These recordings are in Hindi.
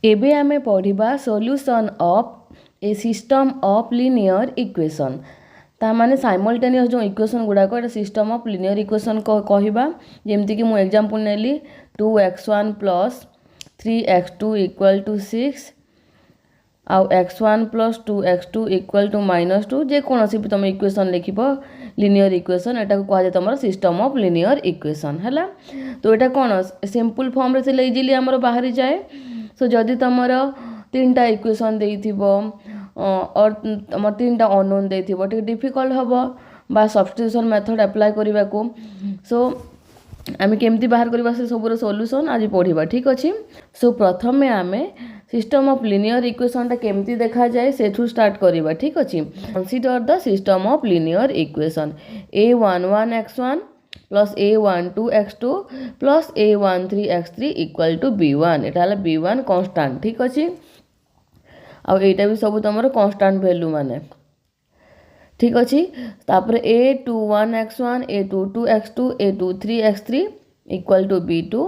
एबे आमे पढ़िबा solution of a system of linear equation. ता माने साइमल्टेनियस जो equation गुड़ाक Etah system of linear equation कहवा। जेमती कि मु एग्जांपल नेली 2x1 plus 3x2 equal to 6 आउ x1 plus 2x2 equal to -2 जेकोसी भी तुम इक्वेशन लिखब लिनियर इक्वेशन एटा को कह तुम सिस्टम ऑफ लिनियर इक्वेशन है। तो यहाँ कौन सिंपल फॉर्म रे थिले इजिली आमर बाहरी जाए। सो जदि तुम 3टा इक्वेशन देथिबो और तुम 3टा अननोन देथिबो टे डिफिकल्ट हबो बा सब्स्टिट्यूशन मेथड अप्लाई करबा को। सो आम केमती बाहर करबा से सबुर सॉल्यूशन आज पढ़िबा ठीक अछि। सो प्रथम आमे सिस्टम ऑफ लिनियर इक्वेशन टा केमती देखा जाए सेठू स्टार्ट करबा ठीक अछि। Consider the system of linear equation a11x1 plus a12x2 plus a13x3 equal to b1 एटा हला b1 कांस्टेंट ठीक अछि। आ एटा भी सब तुम कांस्टेंट वैल्यू माने ठीक अच्छी। तापर a21x1 a22x2 a23x3 equal to b2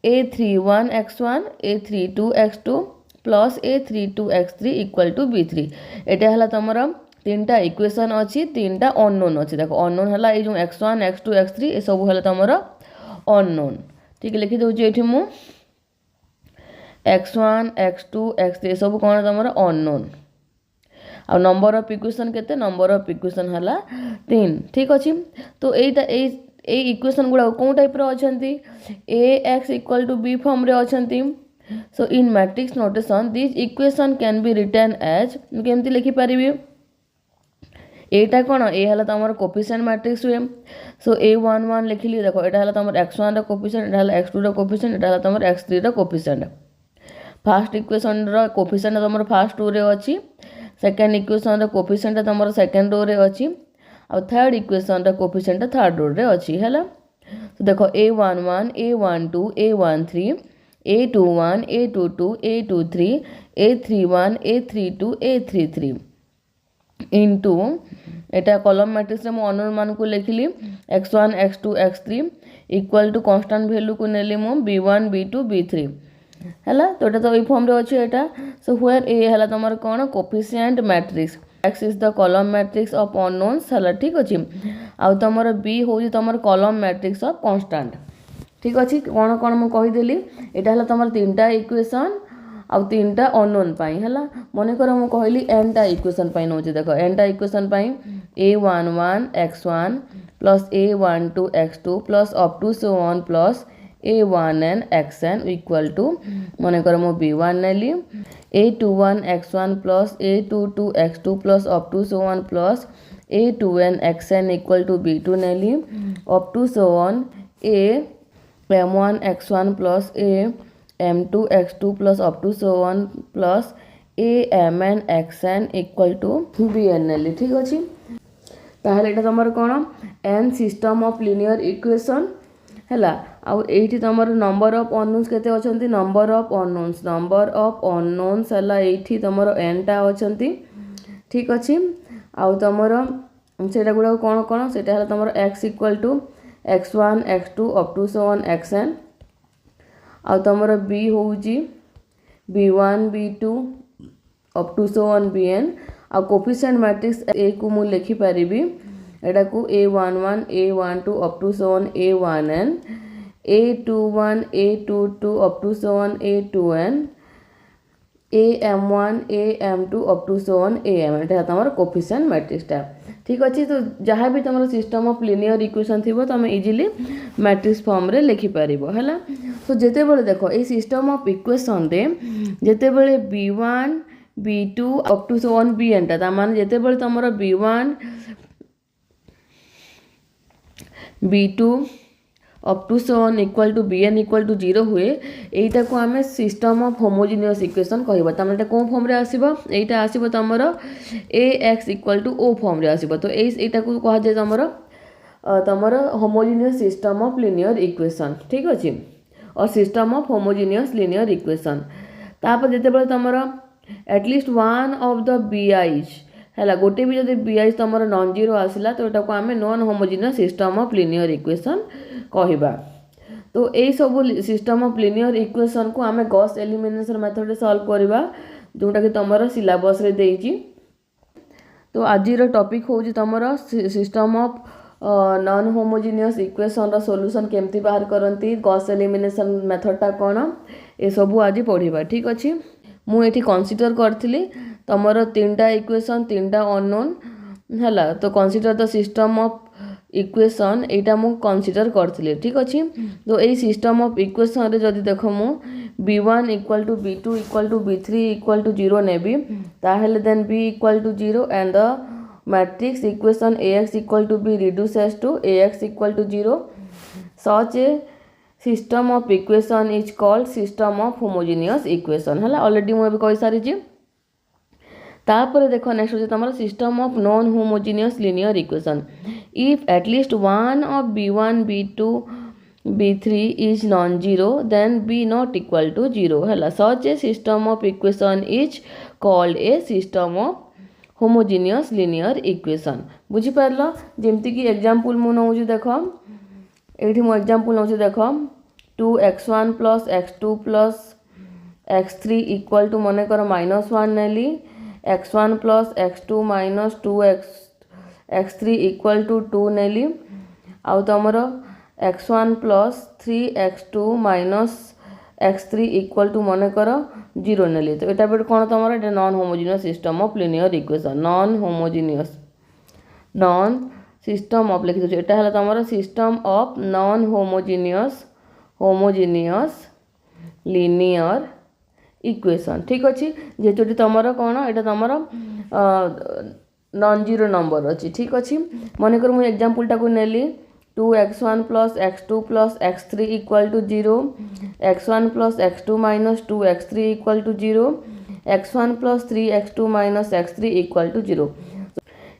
a31x1 a32x2 plus a32x3 equal to b3 एटा हला तुमर 3टा इक्वेशन अच्छी 3टा अननोन अच्छी। देखो अननोन हला ए जो x1 x2 x3 ए सब हला तुमर अननोन ठीक लिखि दउछि एठी मु x1 x2 x3 सब कोन तुमर अननोन। आ नंबर ऑफ इक्वेशन केते नंबर ऑफ इक्वेशन हला 3 ठीक अछि। तो एटा ए इक्वेशन गुडा कोन टाइप रो अछंती ax equal to b form रे अछंती। So in matrix notation this equation can be written as केमती लिखि परिबी एटा कोन ए हला तमर कोफिशिएंट मैट्रिक्स हुए। सो a11 लिखिली देखो एटा हला तमर x1 रो कोफिशिएंट एटा हला x2 रो कोफिशिएंट एटा हला तमर x3 रो कोफिशिएंट। फर्स्ट इक्वेशन रो कोफिशिएंट तमर फर्स्ट रो रे अछि सेकेंड इक्वेशन रो कोफिशिएंट तमर सेकेंड रो रे अछि और थर्ड इक्वेशन रो कोफिशिएंट थर्ड रो रे अछि हैला। तो देखो a11 a12 a13 a21 a22 a23 a31 a32 a33 into एटा कॉलम मैट्रिक्स रे मु अननोन मान को लिखिली x1 x2 x3 equal to constant value को नेली मु b1 b2 b3 हैला। तो एटा तो ए फॉर्म रे अछि एटा। सो वेयर ए हैला तमर कोन coefficient matrix x is the column matrix of unknowns हैला ठीक अछि। आ तमर b होई तमर कॉलम मैट्रिक्स ऑफ कांस्टेंट ठीक अछि। कोन कोन मु कहि देली एटा हैला तमर 3टा इक्वेशन आ 3टा अननोन पाई हैला। मने कर मु कहली n टा इक्वेशन पाई नोचे देखो n टा इक्वेशन पाई a11 x1 plus a12 x2 plus up to so on plus a1n xn equal to मन कर मो b1 नेली a21 x1 plus a22 x2 plus up to so on plus a2n xn equal to b2 नेली up to so on a m1 x1 plus a m2 x2 plus up to so on plus amn xn equal to bn नेली ठीक अछि। ताहले एटा तमर कोन n system of linear equation हैला। आउ एठी तमर नंबर ऑफ अननोन्स केते अछंती नंबर ऑफ अननोन्स हैला एठी तमर n टा अछंती ठीक अछि। आउ तमर सेटा गुडा कोन कोन सेटा हैला तमर x equal to x1 x2 up to so on xn आउ तमर b होउची b1 b2 up to so on bn आ कोफिशिएंट मैट्रिक्स a को मु लिखि परिबी एटा को a11 a12 up to so on a1n a21 a22 up to so on a2n am1 am2 up to so on am एटा तमर कोफिशिएंट मैट्रिक्स टा ठीक अछि। तो जहाँ भी तमर सिस्टम ऑफ लिनियर इक्वेशन थिबो तमे इजीली मैट्रिक्स फॉर्म रे लिखि परिबो हैला। तो जेते बेले देखो ए सिस्टम ऑफ इक्वेशन रे जेते बेले b1 b2 up to so on bn ता माने जेते बेले तमर b1 b2 up to so on equal to bn equal to 0 हुए एटा को हमें सिस्टम ऑफ होमोजेनियस इक्वेशन कहबा। तमरे एटा कोन फॉर्म रे आसीबो एटा आसीबो तमर ax equal to o form रे आसीबो। तो एटा को कहा जाय तमर homogeneous system of linear equation ठीक अछि और system of homogeneous linear equation. तापर जेते बेले तमर at least one of the bi's हैला गोटे भी जदि bi's तमर नॉन जीरो आसिला तो एटा को हमें non homogeneous system of linear equation कहबा। तो यही सब सिस्टम ऑफ लिनियर इक्वेशन को आम गॉस एलिमिनेशन मेथड रे सॉल्व करवा जोटा कि तुम सिलेबस रे देइची। तो आज टॉपिक हूँ तुम system of non homogeneous equation रो सॉल्यूशन केमती बाहर करती गॉस एलिमिनेशन मेथडटा कौन ये सब आज पढ़ा। ठीक अच्छे मुझे कनसीडर करी तुम 3टा इक्वेशन 3टा अननोन है तो consider the system of equation यहाँ मुझे कनसीडर करी। ठीक अच्छे तो यही सिस्टम ऑफ इक्वेशन रे जदि देख मु b1 equal to b2 equal to b3 equal to 0 नेबी ताहले then b equal to 0 and the matrix equation ax equal to b reduces to ax equal to 0 such a system of equation is called system of homogeneous equation है ऑलरेडी मुझे कही सारी। तापर देख नेक्स्ट हो तुम system of non homogeneous linear equation if at least one of b1 b2 b3 is non zero then b not equal to 0 है such a system of equation is called a system of homogeneous linear equation. बुझीपार जमती एग्जांपल मु नौ देख ये मु एग्जांपल नौ देख 2x1 plus x2 plus x3 equal to मन कर -1 नेली x1 plus x2 minus 2x3 equal to 2 नेली आउ तुमर x1 plus 3x2 minus x3 equal to मन कर 0 नेली। तो यहाँ पे कौन तुम ये non homogeneous system of linear equation non homogeneous non system of लिखी दूसरी यहाँ है तुम system of non homogeneous homogeneous linear equation. ठीक अच्छे जेहेतु तुम कौन यहाँ तुम नॉन जीरो नंबर अच्छी। ठीक अच्छे मनकर मुझे एग्जांपल को नेली 2x1 plus x2 plus x3 equal to 0 x1 plus x2 minus 2x3 equal to 0 x1 plus 3x2 minus x3 equal to 0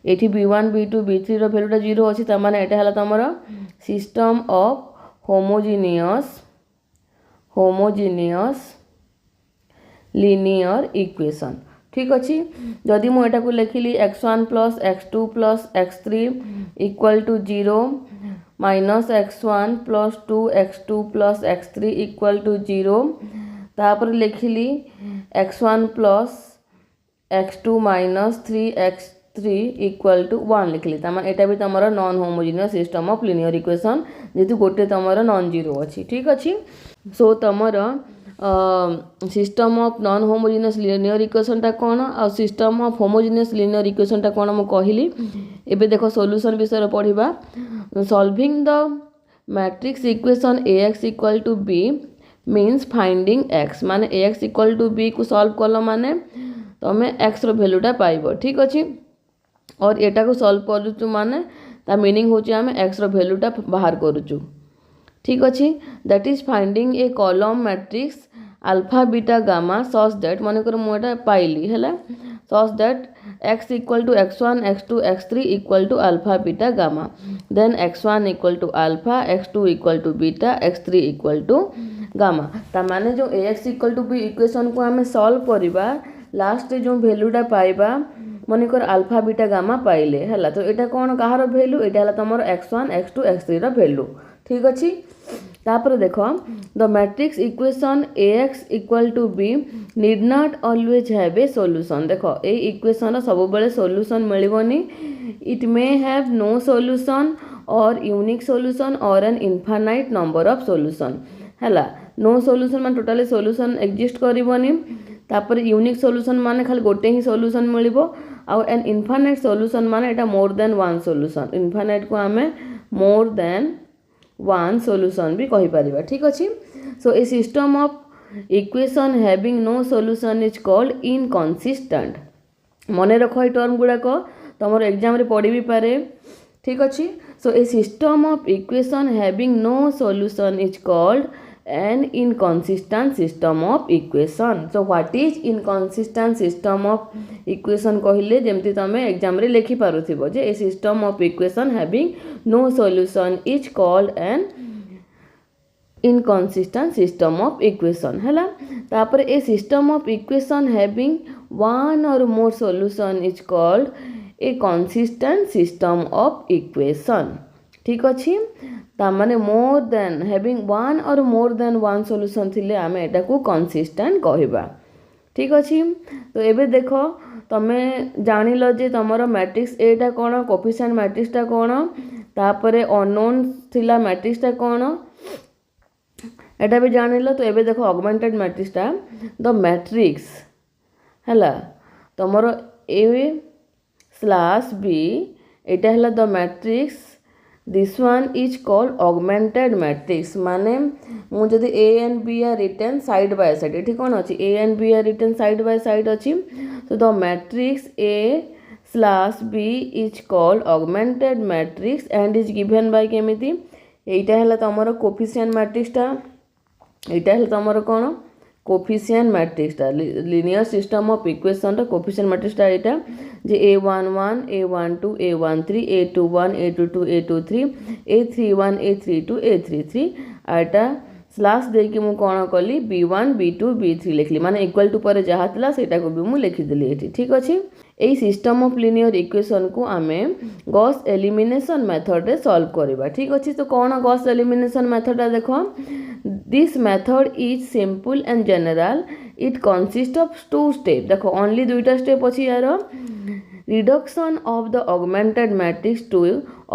ये b1 b2 b3 भैल्यूटा 0 अच्छी तमाने यहाँ है तुम system of homogeneous linear equation. ठीक अच्छे जदि मुझे को लिखिली x1 plus x2 plus x3 equal to 0 minus x1 plus 2x2 plus x3 equal to 0 तापर लिखिली x1 plus x2 minus 3x3 equal to 1 लिखिली तमाने यहाँ भी तुम non homogeneous system of linear equation जेहेतु गोटे तुम नॉन जीरो अच्छी। ठीक अच्छे सो तुम system of non homogeneous linear इक्वेशनटा कौन आ सिस्टम ऑफ होमोजिनियस लिनियर इक्वेशनटा कौन मु कहली। एबे देखो सॉल्यूशन विषय पढ़िबा solving the matrix equation ax equal to b means finding x माने ax इक्वल टू b को सॉल्व कल माने तुम x रो वैल्यूटा पाइब। ठीक अच्छे और एटा को सॉल्व करूचु माने ता मीनिंग होची आमे x रो वैल्यूटा बाहर करूचु। ठीक अच्छे that is finding a column matrix alpha beta gamma such that मनकर मुझे पाइली है such that x equal to x1 x2 x3 equal to alpha beta gamma then x1 equal to alpha x2 equal to beta x3 equal to gamma तामाने जो ax equal to b equation को आम सॉल्व करवा लास्ट जो वैल्यूटा पाइबा मनकर अल्फा बीटा गामा पाइले है तो यहाँ कौन कहार वैल्यू यहाँ है तुम x1 x2 x3 वैल्यू। ठीक अच्छे तापर देख the matrix equation ax equal to b need not always have a solution. देख ये इक्वेशन सब बेले सॉल्यूशन मिलबनी it may have no solution or unique solution or an infinite number of solution है नो सॉल्यूशन मान टोटली सॉल्यूशन एक्जिस्ट करबनी तापर यूनिक सॉल्यूशन माने खाली गोटे ही सॉल्यूशन मिलिबो आउ एन इनफाइनाइट सॉल्यूशन माने एटा more than one solution infinite को आमे मोर देन वन सॉल्यूशन भी कहि परिबा। ठीक अच्छे so a system of equation having no solution is called inconsistent. मने रखो ये टर्म गुड़ाक तुम एग्जाम रे पढ़ी भी पारे। ठीक अच्छे so a system of equation having no solution is called an inconsistent system of equation। so what is inconsistent system of equation कहले जेमती तमे एग्जाम रे लिखि पारुथिबो जे a system of equation having no solution is called an inconsistent system of equation है तापर a system of equation having one or more solution is called a consistent system of equation. ठीक अच्छे तामाने more than having one or more then one solution थिले आमे एटा को कंसिस्टेंट कहबा। ठीक अछि। तो एबे देखो तमे जानिलो जे तमरो मैट्रिक्स एटा कोन कोफिशिएंट मैट्रिक्सटा कोन तापरे अननोन थिला मैट्रिक्सटा कोन एटा भी जानिलो। तो एबे देखो ऑगमेंटेड मैट्रिक्सटा द मैट्रिक्स हैला तमरो ए स्लैश बी एटा हैला the matrix this one is called augmented matrix माने मु जदि A and B are written side by side एठी कोन अछि A and B are written side by side अछि। तो the matrix A slash B is called augmented matrix and is given by केमिति एटा हैला तमरो कोफिशिएंट मैट्रिक्सटा एटा हैला तमरो कोन कोफिशिएंट मैट्रिक्सटा लिनियर सिस्टम ऑफ इक्वेशन रा कोफिशिएंट मैट्रिक्सटा एटा जे a11 a12 a13 a21 a22 a23 a31 a32 a33 आटा स्लैश दे कि मु कोन कली b1 b2 b3 लिखली माने इक्वल टू पर जहा तला सेटा को भी मु लिखि देली एठी। ठीक अछि। एई सिस्टम ऑफ लिनियर इक्वेशन को आमे गॉस एलिमिनेशन मेथड रे सॉल्व करबा। ठीक अछि। तो कोन गॉस एलिमिनेशन मेथड देखो this method is simple and general it consist of two step देखो ओनली दुईटा स्टेप अछि यार reduction of the augmented matrix to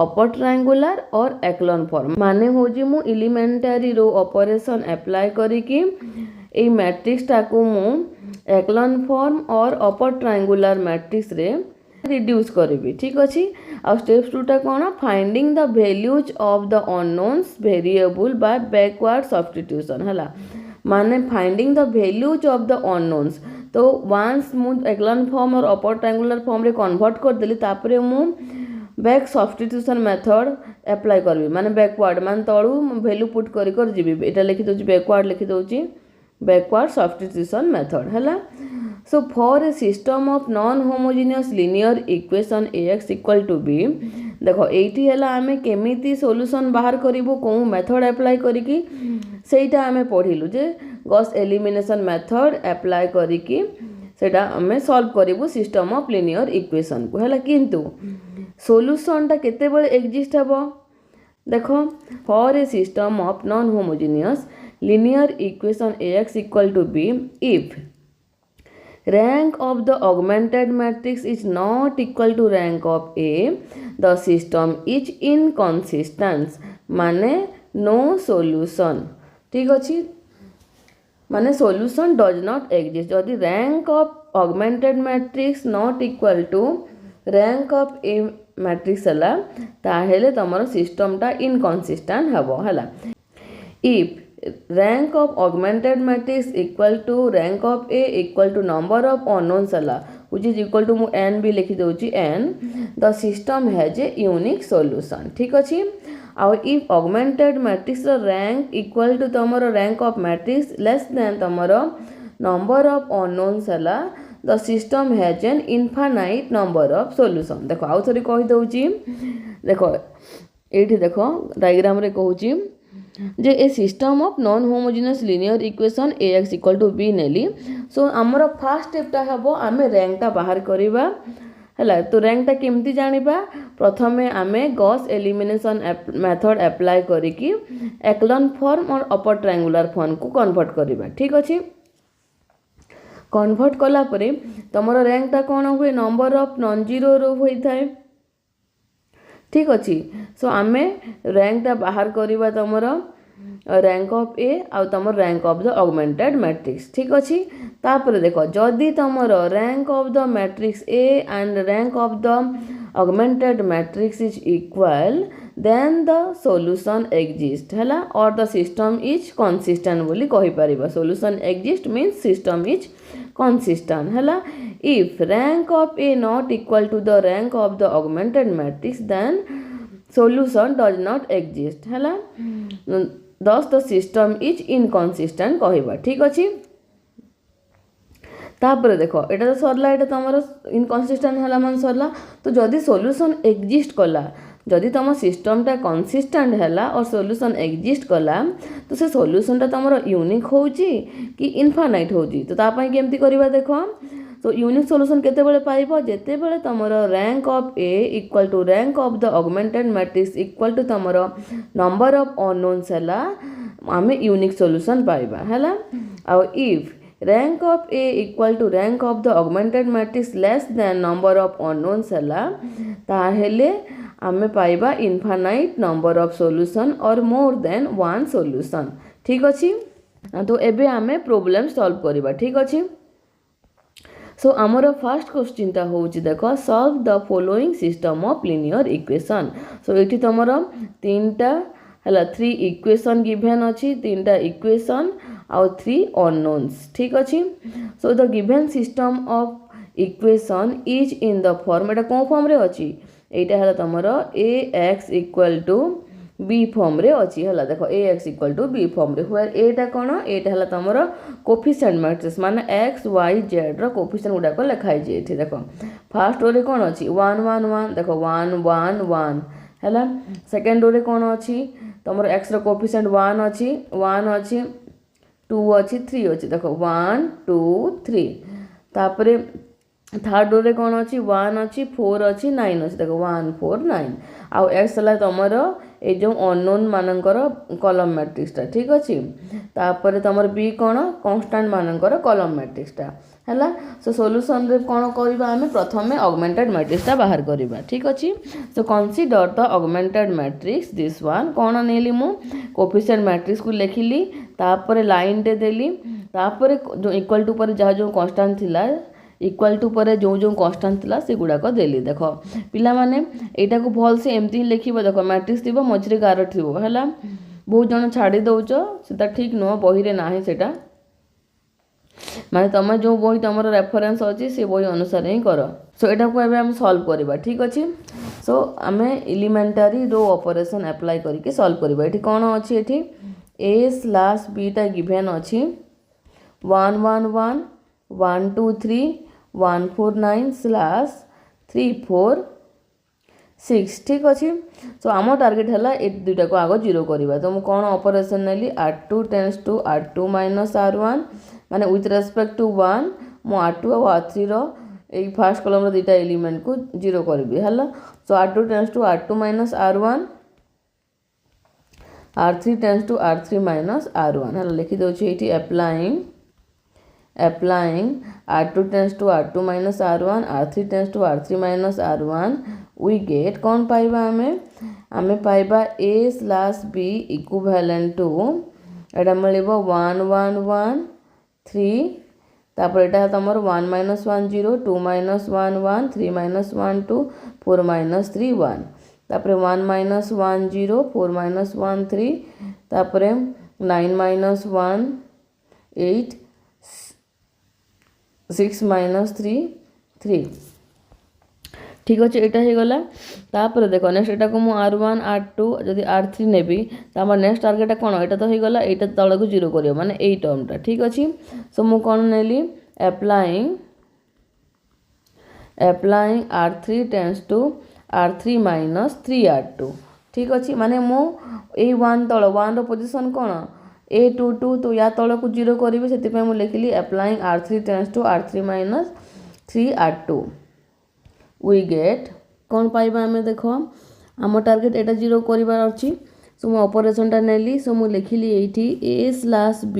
upper triangular और एक्लॉन फॉर्म माने होजी मु एलिमेंटरी रो ऑपरेशन अप्लाई करी कि ए मैट्रिक्स टा को मु echelon form or upper triangular matrix रे रिड्यूस करबी। ठीक अछि। आ स्टेप 2 टा कोन finding the values of the unknowns variable by backward substitution हला माने finding the values of the unknowns. तो वंस मु echelon form or upper triangular form रे कन्वर्ट कर देली तापरे मु बैक सब्स्टिट्यूशन मेथड अप्लाई करबी माने बैकवर्ड मान तळू वैल्यू पुट करी कर जीबी एटा लिखि दोची बैकवर्ड लिखि दोची बैकवर्ड सब्स्टिट्यूशन मेथड हला। So for a system of non-homogeneous linear equation ax equal to b देखो एठी हला आमे केमिति सॉल्यूशन बाहर करिवो को मेथड अप्लाई करिकि सेटा आमे पढिलु जे गॉस एलिमिनेशन मेथड अप्लाई करिकि सेटा आमे सॉल्व करिवो सिस्टम ऑफ लिनियर इक्वेशन को हला किंतु सॉल्यूशन ता केते बेले एग्जिस्ट हबो देखो for a system of non homogeneous linear equation ax equal to b if rank of the augmented matrix is not equal to rank of A the system is inconsistent माने no solution। ठीक अछि माने solution does not exist जदि rank of augmented matrix not equal to rank of A matrix हला ताहेले तमरो सिस्टम ता inconsistent हबो हला। if rank of augmented matrix equal to rank of A equal to number of unknowns hela which is equal to mu n भी लिखि दोची n the system has a unique solution। ठीक अछि। और if augmented matrix rank equal to तमरो rank of matrix less than तमरो number of unknowns हला the system has an infinite number of solution। देखो आउ थोड़ी कहि दोची देखो एठी देखो डायग्राम रे कहूची जे a system of non homogeneous linear equation ax equal to b नेली सो हमर फर्स्ट स्टेप ता हबो आमे रैंक ता बाहर करिबा हला। तो रैंक ता केमती जानिबा प्रथमे आमे गॉस एलिमिनेशन मेथड अप्लाई करिकि echelon form or upper triangular form को कन्वर्ट करिबा। ठीक अछि। कन्वर्ट कला परे तमरो रैंक ता कोन होय नंबर ऑफ नॉन जीरो रो होई थाए। ठीक अछि। सो आमे रैंक ता बाहर करिबा तमरो रैंक ऑफ ए आ तमर rank of the augmented matrix. ठीक अछि। तापर देखो जदि तमरो rank of the matrix A and rank of the augmented matrix is equal then the solution exist हला or the system is consistent बोली कहि परिबा। Solution exist means system is consistent हला। if rank of A not equal to the rank of the augmented matrix then solution does not exist हला thus the system is inconsistent कहबा। ठीक अछि। तापर देखो एटा तो सरला एटा तमरो इनकन्सिस्टेंट हला मान सरला। तो जदि सॉल्यूशन एग्जिस्ट कला जदि तुम सिस्टम टा कंसिस्टेंट हैला और सॉल्यूशन एग्जिस्ट कला तो से सॉल्यूशन टा तुम यूनिक होची कि इनफाइनाइट होची। तो ता पई केमती करबा देखो सो यूनिक सॉल्यूशन केतेबेले पाइबो जेतेबेले तमरो rank of A equal to rank of the augmented matrix equal to तमरो नंबर ऑफ अननोन्स हला आमे यूनिक सॉल्यूशन पाइबा हला। आउ if rank of A equal to rank of the augmented matrix less than number of unknowns हला ताहेले आमे पाइबा इनफाइनाइट नंबर ऑफ सॉल्यूशन और मोर देन वन सॉल्यूशन। ठीक अछि तो एबे आमे प्रॉब्लम सॉल्व करिबा। ठीक अछि सो आमर फर्स्ट क्वेश्चन ता होउची देखो solve the following system of linear equation. So एठी तमरो तीनटा हला 3 इक्वेशन गिवन अछि तीनटा इक्वेशन और 3 अननोन्स। ठीक अछि so the given system of equation is in the form एटा को फॉर्म रे अछि एटा हला तमरो ax equal to B form रे अछि हला देखो ax equal to B form रे वेयर एटा कोन एटा हला तमरो कोफिशिएंट मैट्रिक्स माने x y z रो कोफिशिएंट गुडा को लिखाइ जे एठी देखो फर्स्ट रो रे कोन अछि 1 1 1 देखो 1 1 1 हला सेकंड रो रे कोन अछि तमरो x रो कोफिशिएंट 1 अछि 2 अछि 3 अछि देखो 1 2 3 तापरे थर्ड रो रे कोन अछि 1 अछि 4 अछि 9 अछि देखो 1 4 9 आउ x हला तमरो ए जो अननोन मानकर कॉलम मैट्रिक्स ता। ठीक अछि तापर तमर b कोन कांस्टेंट मानकर कॉलम मैट्रिक्स ता हला। सो सॉल्यूशन रे कोन करबा हमें प्रथम में ऑगमेंटेड मैट्रिक्स ता बाहर करबा। ठीक अछि so consider the augmented matrix this one कोन नेली मु कोफिशिएंट मैट्रिक्स को लिखिली तापर लाइन दे देली तापर जो इक्वल टू पर जहा जो कांस्टेंट थिला इक्वल टू पर जो जो कांस्टेंट थिला से गुडा को देली देखो पिला माने एटा को भल से एमती लिखिबो देखो मैट्रिक्स थिबो मझरे गार थिबो हला बहुत जण छाडी दउचो सेटा ठीक नो बही रे नाही सेटा माने तमे जो बही तमरो रेफरेंस अछि से बही अनुसार ही करो। सो एटा को एबे हम सॉल्व करबा। ठीक अछि सो हमें एलिमेंटरी रो ऑपरेशन अप्लाई करके सॉल्व करबा। एठी कोन अछि एठी a स्लैश b ता गिवन अछि 1 1 1 1 2 3 1 4 9 स्लैश 3 4 6। ठीक अच्छे सो आम टार्गेट है ए दुईटा को आग जीरो करवा तो मुझे कौन ऑपरेशन नेली r2 tends to r2 minus r1 माने विथ रेस्पेक्ट टू 1 मु r2 और r3 रो ए फर्स्ट कॉलम रो दुईटा एलिमेंट को जीरो करबी हला। सो r2 tends to r2 minus r1 r3 tends to r3 minus r1 हला लिखि दोछि एठी applying r2 tends to r2 minus r1 r3 tends to r3 minus r1 we get कौन पाइबा हमें पाइबा a slash b equivalent to एटा मिलिबो 1 1 1 3 तापर एटा तमर 1 minus 1 0 2 minus 1 1 3 minus 1 2 4 minus 3 1 तापर 1 minus 1 0 4 minus 1 3 तापर 9 minus 1 8 6 minus 3 3। ठीक अच्छे यहाँ हो गला तापर देखो नेक्स्ट एटा को मु r1 r2 जदि r3 नेबी तो हमर नेक्स्ट टारगेट कौन एटा तो हो गला एटा तल को जीरो करियो माने एई टर्मटा। ठीक अछि सो मु कौन नेली applying r3 tends to r3 minus 3r2। ठीक अच्छे माने मु ए 1 तल 1 रो पोजीशन कौन a22 तो या तल को जीरो करी से मुझे लिखिली applying r3 tends to r3 minus 3r2 we get कौन पाइबा हमें देखो आम टार्गेट एटा जीरो करिवार अछि। सो मु ऑपरेशन टा नेली सो मु लिखिली एठी a slash b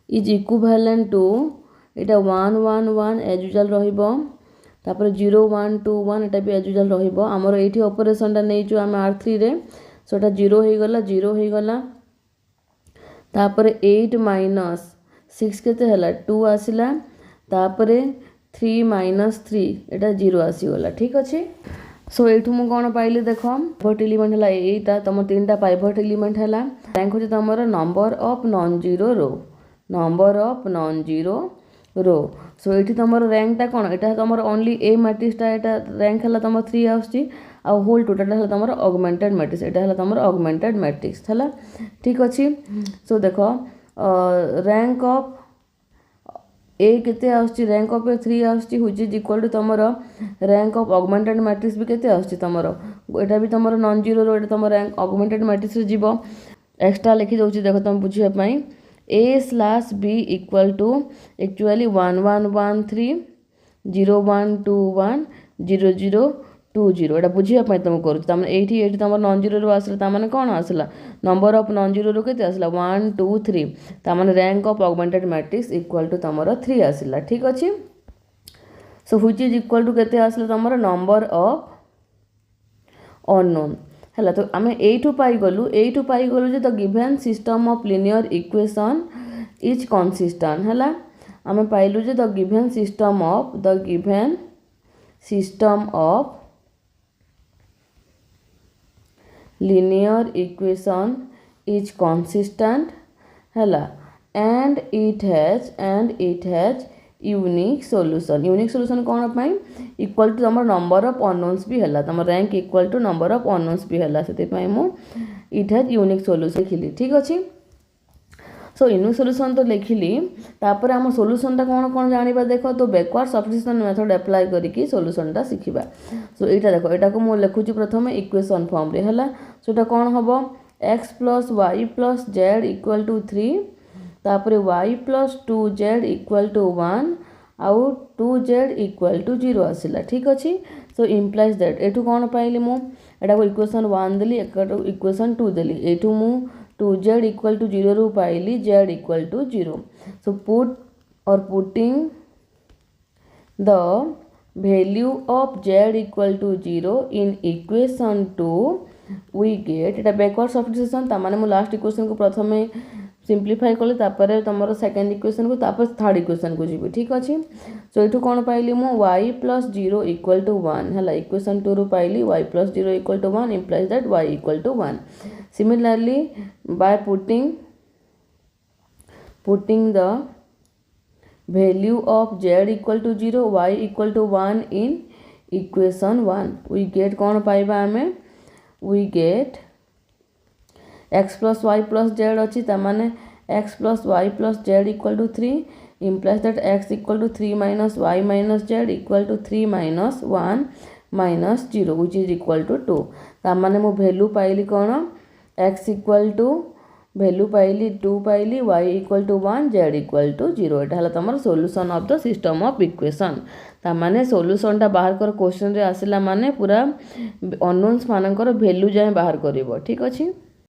is equivalent to एटा 1 1 1 एज यूजुअल रहिबो तापर 0 1 2 1 एटा भी एज यूजुअल रहिबो हमर एठी ऑपरेशन टा नै छु हम r3 रे सो एटा 0 हो गला तापर 8 माइनस 6 केते हला 2 आसिला तापर 3 माइनस 3 एटा 0 आसीगला। ठीक अच्छे सो एठू मु कोन पाइली देखो पाइवट एलिमेंट हला एटा तम तीनटा पाइवट एलिमेंट हला रैंक होची तमरो नंबर ऑफ नॉन जीरो रो सो एठी तमरो रैंक ता कोन एटा तमरो ओनली ए मैट्रिक्स ता एटा रैंक हला तमरो 3 आउची आ होल टोटल हला तमरो ऑगमेंटेड मैट्रिक्स एटा हला तमरो ऑगमेंटेड मैट्रिक्स हला। ठीक अछि सो देखो रैंक ऑफ ए केते आउची रैंक ऑफ ए 3 आउची व्हिच इज इक्वल टू तमरो रैंक ऑफ ऑगमेंटेड मैट्रिक्स भी केते आउची तमरो एटा भी तमरो नॉन जीरो रो एटा तमरो रैंक ऑगमेंटेड मैट्रिक्स रे जीवो एक्स्ट्रा लिखि दोची देखो तुम बुझिया पई a/b इक्वल टू एक्चुअली 1 1 1 3 0 1 2 1 0 0 2 0 एटा बुझिया तुम करूँ तमें ये तुम नन जीरो आसला ताने कौन आसला नंबर ऑफ नन जीरो के आसला 1 2 3 ताने rank of augmented matrix equal to तुम 3 आसला ठीक अच्छे। So which is equal to केते आसला तुम नंबर ऑफ अननोन है। तो आम यू पाइगलु जे the given system of linear equation is consistent है। आम पाइलु जे the given system of linear equation is consistent है and it has unique solution कौन पाई इक्वल टू तुम नंबर ऑफ अननोन्स भी है तुम rank equal to number of unknowns भी है से मु इट हैज यूनिक सॉल्यूशन लिखिली ठीक अच्छे। सो यूनिक सॉल्यूशन तो लिखिली तापर आम सॉल्यूशनटा कौन कौन जानिबा देख तो बैकवर्ड सब्स्टिट्यूशन मेथड अप्लाई करिकी सॉल्यूशनटा शिखिबा। सो एटा देखो एटा को मु लिखुची प्रथम इक्वेशन फॉर्म रे हला सोटा कौन हबो x + y + z equal to 3 तापर y + 2z इक्वल टू 1 आउ 2z इक्वल टू 0 आसिला ठीक अच्छे। सो इम्प्लाइज दैट एठू कौन पाइली मु एटा को इक्वेशन 1 देली एकटो इक्वेशन 2 देली एठू मु 2z इक्वल टू 0 रू पाइली z equal to 0। So putting the value of z equal to 0 in equation 2 we get एटा बैकवर्ड सब्स्टिट्यूशन तामाने मु लास्ट इक्वेशन को प्रथमे सिंप्लीफाई कले तापर तुम सेकेंड इक्वेशन को तापर थर्ड इक्वेशन को जीवी ठीक अच्छे। सो ये कौन पाइली मु y + 0 इक्वल टू 1 है इक्वेशन 2 रू पाइली y + 0 equal to 1 implies that y equal to 1। Similarly by putting the value of z equal to 0 y equal to 1 in equation 1 we get कौन पाइबा आमे we get x + y + z अच्छी ताने x + y + z equal to 3 implies that x equal to 3 - y - z equal to 3 - 1 - 0 which is equal to 2 ताने मु वैल्यू पाइली कौन x इक्वल टू वैल्यू पाइली 2 पाइली y equal to 1 z equal to 0 एटा हला तमर solution of the system of equation ताने सॉल्यूशनटा बाहर कर क्वेश्चन रे आसिला माने पूरा अननोन्स मानकर वैल्यू जाए बाहर करिवो ठीक अछि।